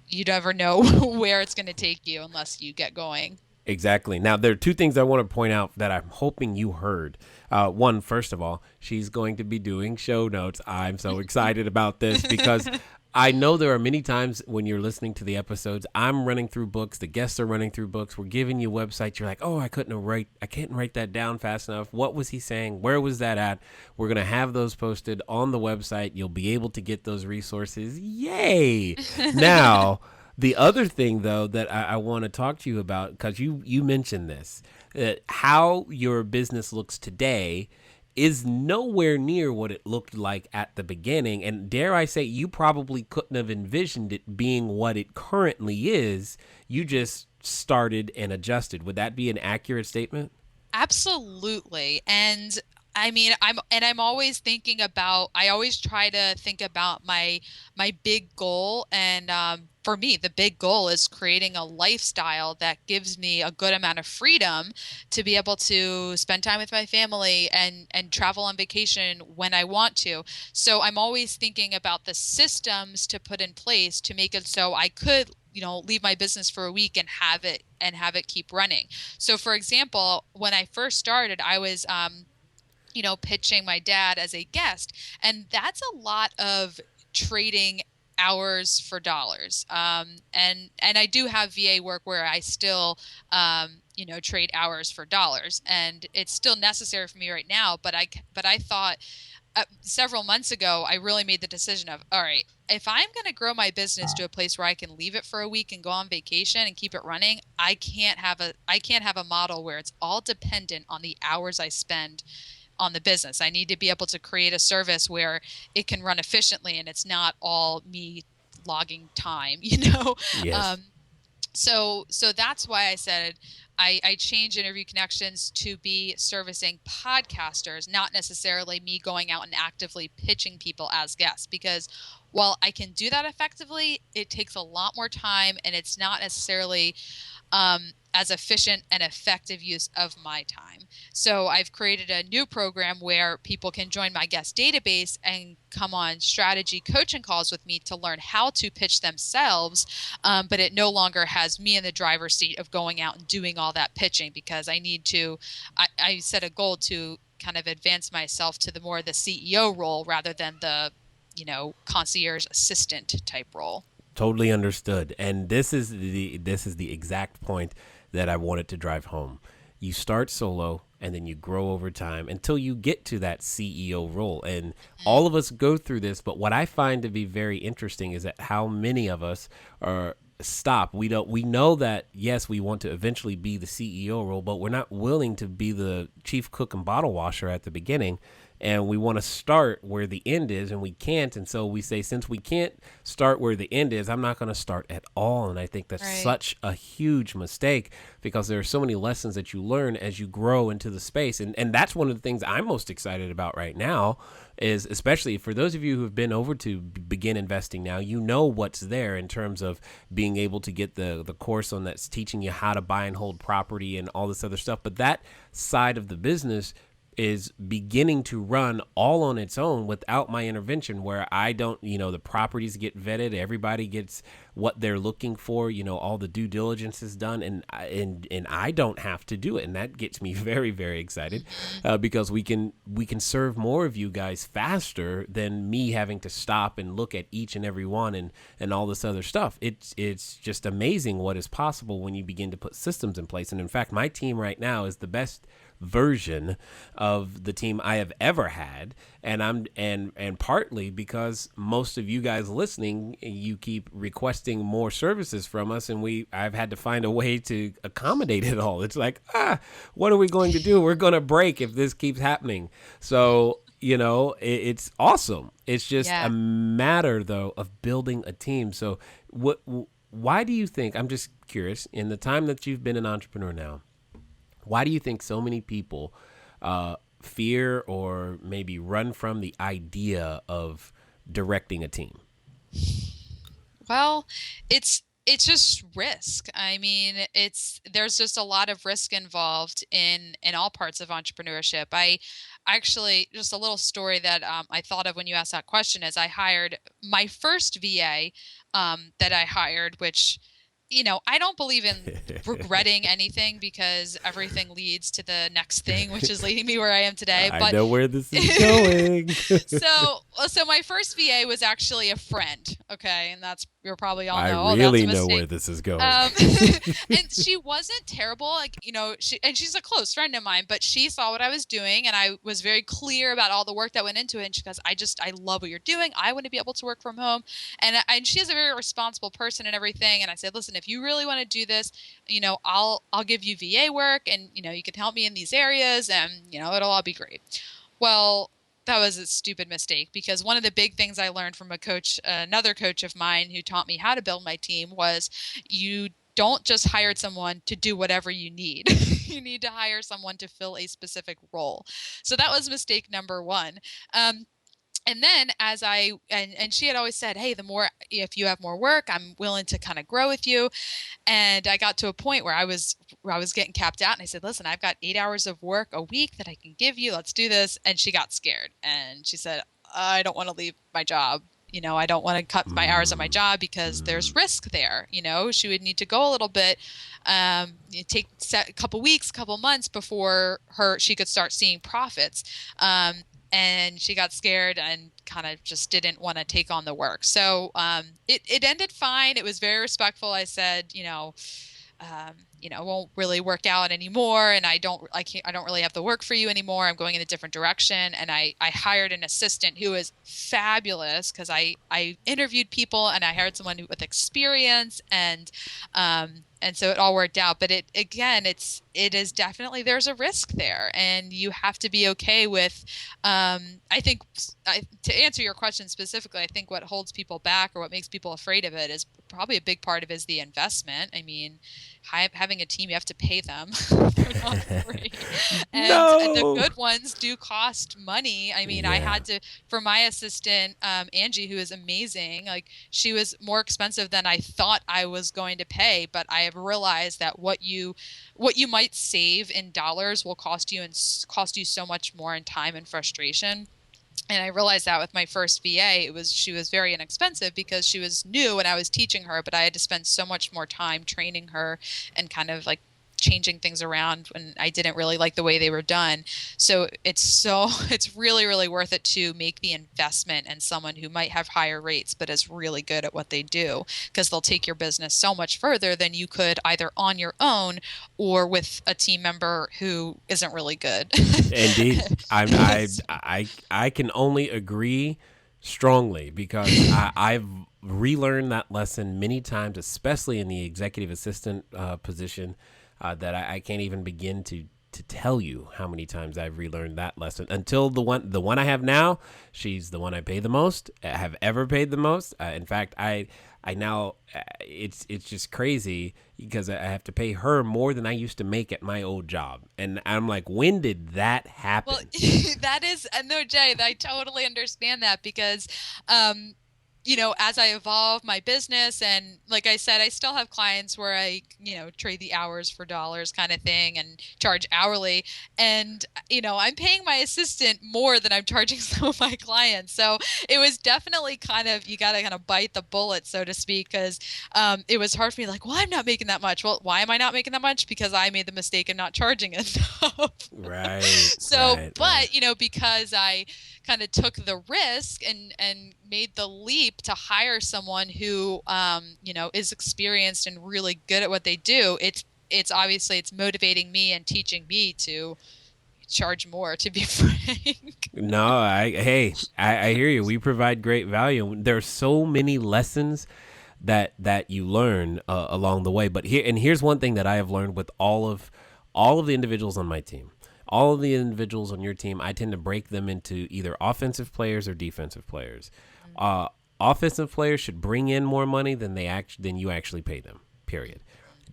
you never know where it's going to take you unless you get going. Exactly. Now, there are two things I want to point out that I'm hoping you heard. One, first of all, she's going to be doing show notes. I'm so excited about this because I know there are many times when you're listening to the episodes, I'm running through books, the guests are running through books, we're giving you websites. You're like, oh, I can't write that down fast enough. What was he saying? Where was that at? We're going to have those posted on the website. You'll be able to get those resources. Yay. Now, the other thing, though, that I want to talk to you about, because you mentioned this, how your business looks today is nowhere near what it looked like at the beginning. And dare I say, you probably couldn't have envisioned it being what it currently is. You just started and adjusted. Would that be an accurate statement? Absolutely. And I mean, I'm always thinking about, I always try to think about my big goal. And for me, the big goal is creating a lifestyle that gives me a good amount of freedom to be able to spend time with my family and travel on vacation when I want to. So I'm always thinking about the systems to put in place to make it so I could leave my business for a week and have it keep running. So for example, when I first started, I was pitching my dad as a guest, and that's a lot of trading hours for dollars. And I do have VA work where I still trade hours for dollars, and it's still necessary for me right now. But I thought several months ago, I really made the decision of, all right, if I'm going to grow my business to a place where I can leave it for a week and go on vacation and keep it running, I can't have a model where it's all dependent on the hours I spend on the business. I need to be able to create a service where it can run efficiently and it's not all me logging time, Yes. Um, so that's why I said I changed Interview Connections to be servicing podcasters, not necessarily me going out and actively pitching people as guests. Because while I can do that effectively, it takes a lot more time and it's not necessarily as efficient and effective use of my time. So I've created a new program where people can join my guest database and come on strategy coaching calls with me to learn how to pitch themselves. But it no longer has me in the driver's seat of going out and doing all that pitching, because I set a goal to kind of advance myself to the CEO role rather than the, concierge assistant type role. Totally understood. And this is the exact point that I wanted to drive home. You start solo and then you grow over time until you get to that CEO role. And all of us go through this, but what I find to be very interesting is that how many of us are stop. We know that yes, we want to eventually be the CEO role, but we're not willing to be the chief cook and bottle washer at the beginning. And we want to start where the end is, and we can't. And so we say, since we can't start where the end is, I'm not going to start at all. And I think that's Right. such a huge mistake, because there are so many lessons that you learn as you grow into the space. And that's one of the things I'm most excited about right now, is especially for those of you who have been over to begin investing now, you know what's there in terms of being able to get the course on that's teaching you how to buy and hold property and all this other stuff. But that side of the business is beginning to run all on its own without my intervention, where I don't, the properties get vetted, everybody gets what they're looking for, all the due diligence is done, and I don't have to do it. And that gets me very, very excited, because we can serve more of you guys faster than me having to stop and look at each and every one and all this other stuff. It's just amazing what is possible when you begin to put systems in place. And in fact, my team right now is the best version of the team I have ever had, and and partly because most of you guys listening, you keep requesting more services from us, and I've had to find a way to accommodate it all. It's like, what are we going to do? We're going to break if this keeps happening. So it's awesome. It's just a Yeah. matter though of building a team. So why do you think, I'm just curious, in the time that you've been an entrepreneur now, why do you think so many people fear or maybe run from the idea of directing a team? Well, it's just risk. I mean, there's just a lot of risk involved in all parts of entrepreneurship. I actually, just a little story that I thought of when you asked that question is I hired my first VA that I hired, which I don't believe in regretting anything, because everything leads to the next thing, which is leading me where I am today. I But know where this is going. so my first VA was actually a friend, okay, and that's, you'll probably all I know, oh, that's really a know where mistake. this is going. Um, and she wasn't terrible, like, she's a close friend of mine, but she saw what I was doing, and I was very clear about all the work that went into it. And she goes, I love what you're doing. I want to be able to work from home, and she's a very responsible person and everything. And I said, listen, if you really want to do this, I'll give you VA work, and you can help me in these areas, and it'll all be great. Well, that was a stupid mistake, because one of the big things I learned from another coach of mine who taught me how to build my team was, you don't just hire someone to do whatever you need. You need to hire someone to fill a specific role. So that was mistake number one. And then and she had always said, hey, if you have more work, I'm willing to kind of grow with you. And I got to a point where I was getting capped out, and I said, listen, I've got 8 hours of work a week that I can give you. Let's do this. And she got scared, and she said, I don't want to leave my job. I don't want to cut my hours at my job, because there's risk there. She would need to go a little bit, take a couple weeks, couple months before she could start seeing profits. And she got scared and kind of just didn't want to take on the work. So it ended fine. It was very respectful. I said, won't really work out anymore, and I don't really have the work for you anymore. I'm going in a different direction. And I hired an assistant who is fabulous, because I interviewed people and I hired someone with experience, and so it all worked out. But it is definitely, there's a risk there, and you have to be okay with, I think, to answer your question specifically, I think what holds people back or what makes people afraid of it is probably a big part of it is the investment. I mean, having a team, you have to pay them. They're not free. And the No. good ones do cost money. I mean, I Yeah. had to, for my assistant, Angie, who is amazing, like, she was more expensive than I thought I was going to pay, but I have realized that what you might save in dollars will cost you so much more in time and frustration. And I realized that with my first VA, she was very inexpensive because she was new and I was teaching her, but I had to spend so much more time training her and kind of like changing things around when I didn't really like the way they were done. It's really, really worth it to make the investment in someone who might have higher rates but is really good at what they do, because they'll take your business so much further than you could either on your own or with a team member who isn't really good. Indeed. I can only agree strongly because I've relearned that lesson many times, especially in the executive assistant position, that I can't even begin to tell you how many times I've relearned that lesson until the one I have now. She's the one I pay the most, have ever paid the most. In fact, I now it's just crazy because I have to pay her more than I used to make at my old job, and I'm like, when did that happen? Well, that is, no, Jay, I totally understand that because, as I evolve my business, and like I said, I still have clients where I, trade the hours for dollars kind of thing and charge hourly. And, I'm paying my assistant more than I'm charging some of my clients. So it was definitely you got to kind of bite the bullet, so to speak, because it was hard for me, like, well, I'm not making that much. Well, why am I not making that much? Because I made the mistake of not charging enough. Right, So, right, right. but because I kind of took the risk and made the leap to hire someone who is experienced and really good at what they do, it's obviously it's motivating me and teaching me to charge more, to be frank. No, I hear you. We provide great value. There's so many lessons that you learn along the way. But here's one thing that I have learned with all of the individuals on my team. All of the individuals on your team, I tend to break them into either offensive players or defensive players. Uh, Offensive players should bring in more money than you actually pay them. Period.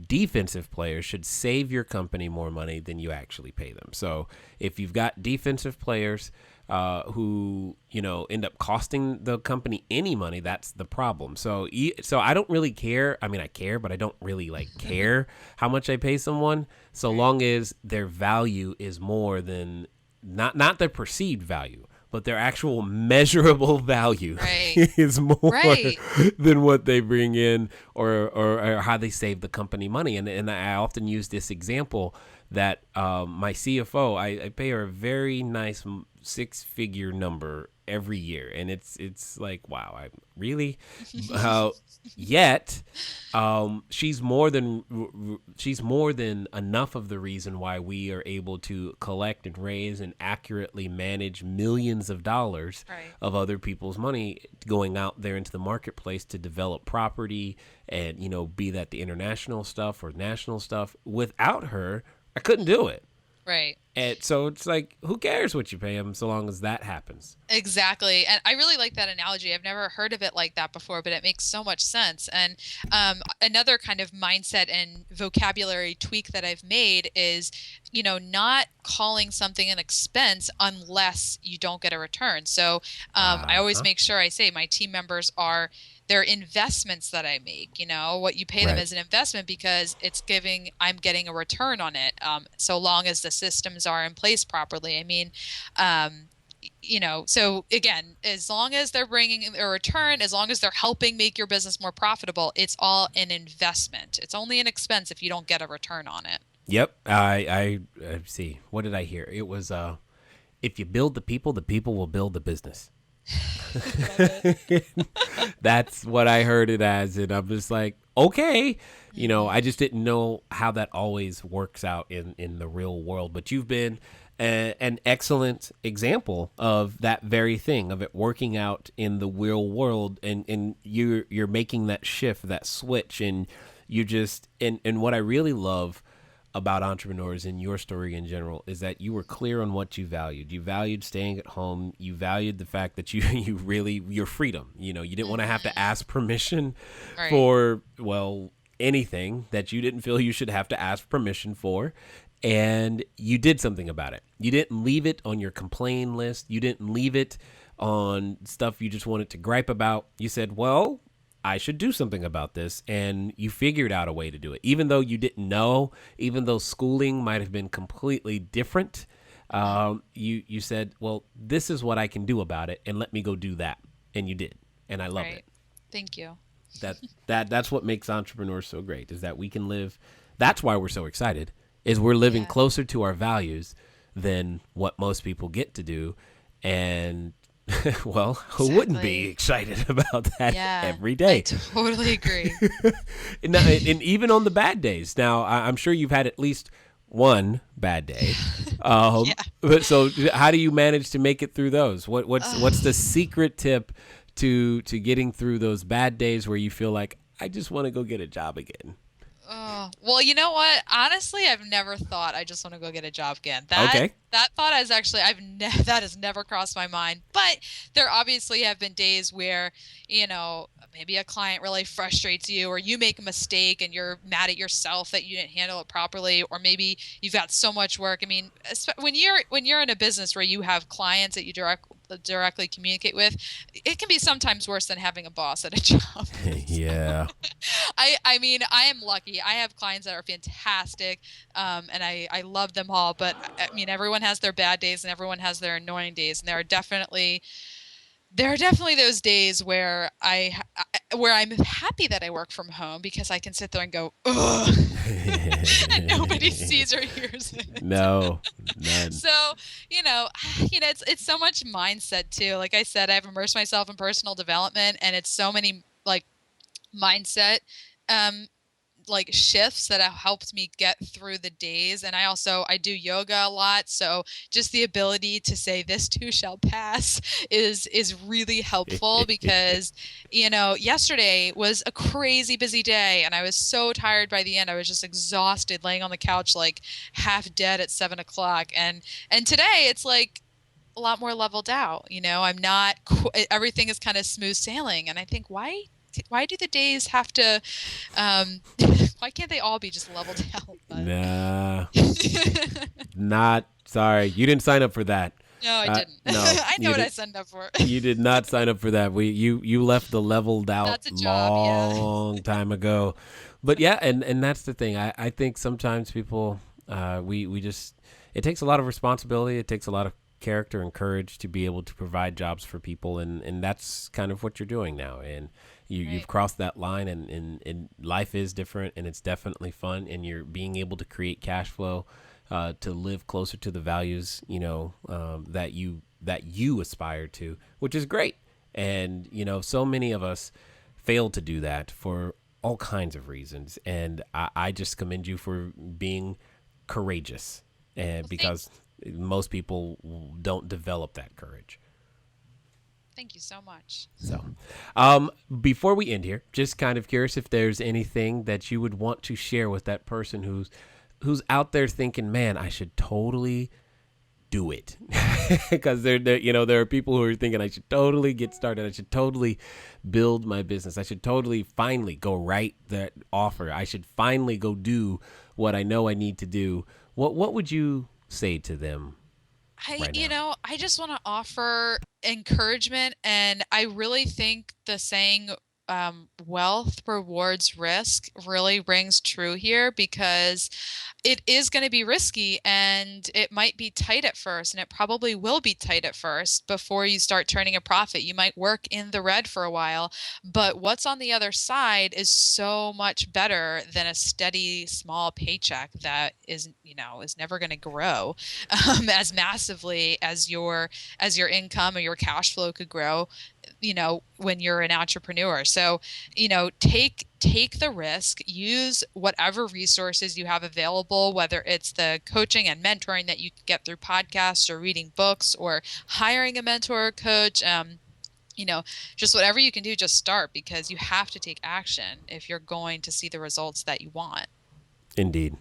Defensive players should save your company more money than you actually pay them. So if you've got defensive players who end up costing the company any money, that's the problem. So I don't really care. I mean, I care, but I don't really care how much I pay someone, so long as their value is more than not their perceived value, but their actual measurable value Right. is more Right. than what they bring in or how they save the company money. And I often use this example that my CFO, I pay her a very nice six-figure number every year, and it's like, wow, I really yet she's more than enough of the reason why we are able to collect and raise and accurately manage millions of dollars Right. of other people's money going out there into the marketplace to develop property and be that the international stuff or national stuff. Without her, I couldn't do it. Right. And so it's like, who cares what you pay them so long as that happens? Exactly. And I really like that analogy. I've never heard of it like that before, but it makes so much sense. And another kind of mindset and vocabulary tweak that I've made is, not calling something an expense unless you don't get a return. So I always Uh-huh. make sure I say my team members are they're investments that I make. What you pay them Right. is an investment because I'm getting a return on it. So long as the systems are in place properly. I mean, so again, as long as they're bringing a return, as long as they're helping make your business more profitable, it's all an investment. It's only an expense if you don't get a return on it. Yep. I see. What did I hear? It was if you build the people will build the business. Love it. That's what I heard it as. And I'm just like, okay. I Hmm. just didn't know how that always works out in the real world. But you've been an excellent example of that very thing, of it working out in the real world. And you're making that shift, that switch. And you just, and what I really love about entrepreneurs in your story in general is that you were clear on what you valued. You valued staying at home. You valued the fact that you really your freedom. You didn't want to have to Hmm. ask permission Right. for anything that you didn't feel you should have to ask permission for. And you did something about it. You didn't leave it on your complain list. You didn't leave it on stuff you just wanted to gripe about. You said, well, I should do something about this. And you figured out a way to do it. Even though you didn't know, even though schooling might have been completely different, Hmm. you said, well, this is what I can do about it. And let me go do that. And you did. And I love Right. it. Thank you. That's what makes entrepreneurs so great, is that we can live. That's why we're so excited, is we're living Yeah. closer to our values than what most people get to do. And well, who wouldn't be Exactly. excited about that Yeah. every I day? totally agree. And even on the bad days. Now, I'm sure you've had at least one bad day. Yeah. But so how do you manage to make it through those? What's the Ugh. secret tip to getting through those bad days where you feel like I just want to go get a job again? Oh, well, you know what? Honestly, I've never thought I just want to go get a job again. That Okay. that thought has actually that has never crossed my mind. But there obviously have been days where, maybe a client really frustrates you, or you make a mistake and you're mad at yourself that you didn't handle it properly, or maybe you've got so much work. I mean, when you're in a business where you have clients that you directly communicate with, it can be sometimes worse than having a boss at a job. Yeah. I mean, I am lucky. I have clients that are fantastic, and I love them all. But I mean, everyone has their bad days and everyone has their annoying days, and there are definitely those days where where I'm happy that I work from home because I can sit there and go, ugh, and nobody sees or hears it. No, none. So, you know, it's so much mindset too. Like I said, I've immersed myself in personal development, and it's so many like mindset um like shifts that have helped me get through the days. And I do yoga a lot, so just the ability to say this too shall pass is really helpful because yesterday was a crazy busy day and I was so tired by the end. I was just exhausted laying on the couch like half dead at 7 o'clock. And today it's like a lot more leveled out. I'm not everything is kind of smooth sailing, and I think why do the days have to um why can't they all be just leveled out? But Nah, not sorry. You didn't sign up for that. no, I didn't. No, I know you what I did. signed up for. You did not sign up for that. You left the leveled out That's a job, yeah. long time ago. But yeah, and that's the thing. I think sometimes people we just it takes a lot of responsibility. It takes a lot of character and courage to be able to provide jobs for people, and that's kind of what you're doing now. And you've Right. crossed that line, and life is different, and it's definitely fun, and you're being able to create cash flow to live closer to the values that you aspire to, which is great. And so many of us fail to do that for all kinds of reasons, and I just commend you for being courageous, and Well, thank because most people don't develop that courage. thank you so much. So, before we end here, just kind of curious if there's anything that you would want to share with that person who's out there thinking, "Man, I should totally do it," because there are people who are thinking, "I should totally get started. I should totally build my business. I should totally finally go write that offer. I should finally go do what I know I need to do." What would you say to them I, right you now? know, I just want to offer encouragement, and I really think the saying wealth rewards risk really rings true here, because it is going to be risky and it might be tight at first, and it probably will be tight at first before you start turning a profit. You might work in the red for a while, but what's on the other side is so much better than a steady small paycheck that is never going to grow as massively as your income or your cash flow could grow, when you're an entrepreneur. So, take the risk, use whatever resources you have available, whether it's the coaching and mentoring that you get through podcasts or reading books or hiring a mentor or coach. Just whatever you can do, just start, because you have to take action if you're going to see the results that you want. Indeed.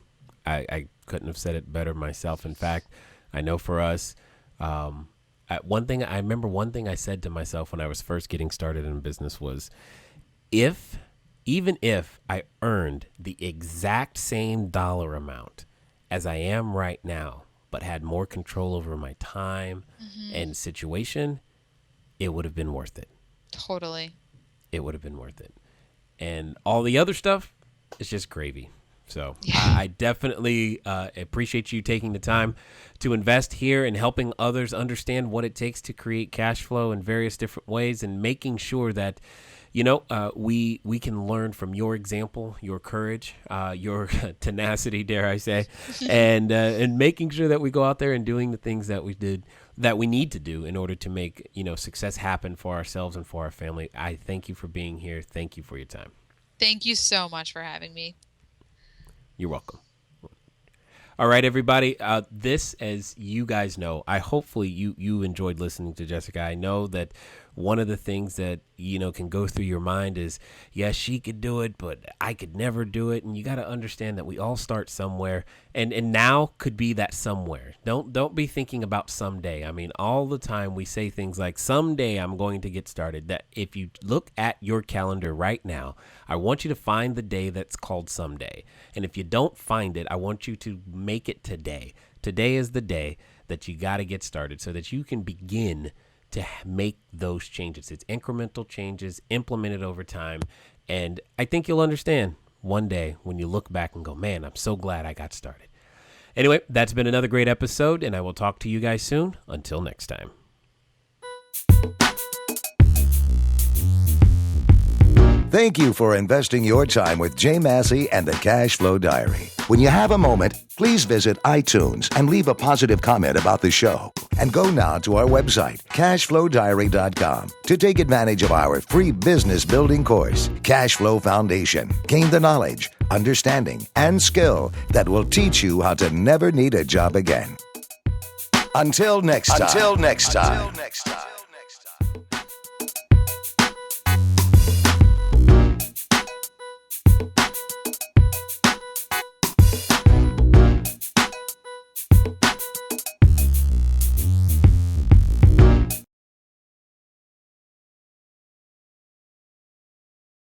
I couldn't have said it better myself. In fact, I know for us, I remember one thing I said to myself when I was first getting started in business was, even if I earned the exact same dollar amount as I am right now, but had more control over my time and situation, it would have been worth it. Totally. It would have been worth it. And all the other stuff is just gravy. So Yeah. I definitely appreciate you taking the time to invest here and helping others understand what it takes to create cash flow in various different ways, and making sure that, we can learn from your example, your courage, your tenacity, dare I say, and making sure that we go out there and doing the things that we need to do in order to make, success happen for ourselves and for our family. I thank you for being here. Thank you for your time. Thank you so much for having me. You're welcome. All right, everybody. This, as you guys know, hopefully you enjoyed listening to Jessica. I know that one of the things that, can go through your mind is, yes, she could do it, but I could never do it. And you got to understand that we all start somewhere, and now could be that somewhere. Don't be thinking about someday. I mean, all the time we say things like, someday I'm going to get started. That if you look at your calendar right now, I want you to find the day that's called someday. And if you don't find it, I want you to make it today. Today is the day that you got to get started so that you can begin to make those changes. It's incremental changes implemented over time. And I think you'll understand one day when you look back and go, man, I'm so glad I got started. Anyway, that's been another great episode, and I will talk to you guys soon. Until next time. Thank you for investing your time with Jay Massey and the Cash Flow Diary. When you have a moment, please visit iTunes and leave a positive comment about the show. And go now to our website, CashFlowDiary.com, to take advantage of our free business building course, Cash Flow Foundation. Gain the knowledge, understanding, and skill that will teach you how to never need a job again. Until next time.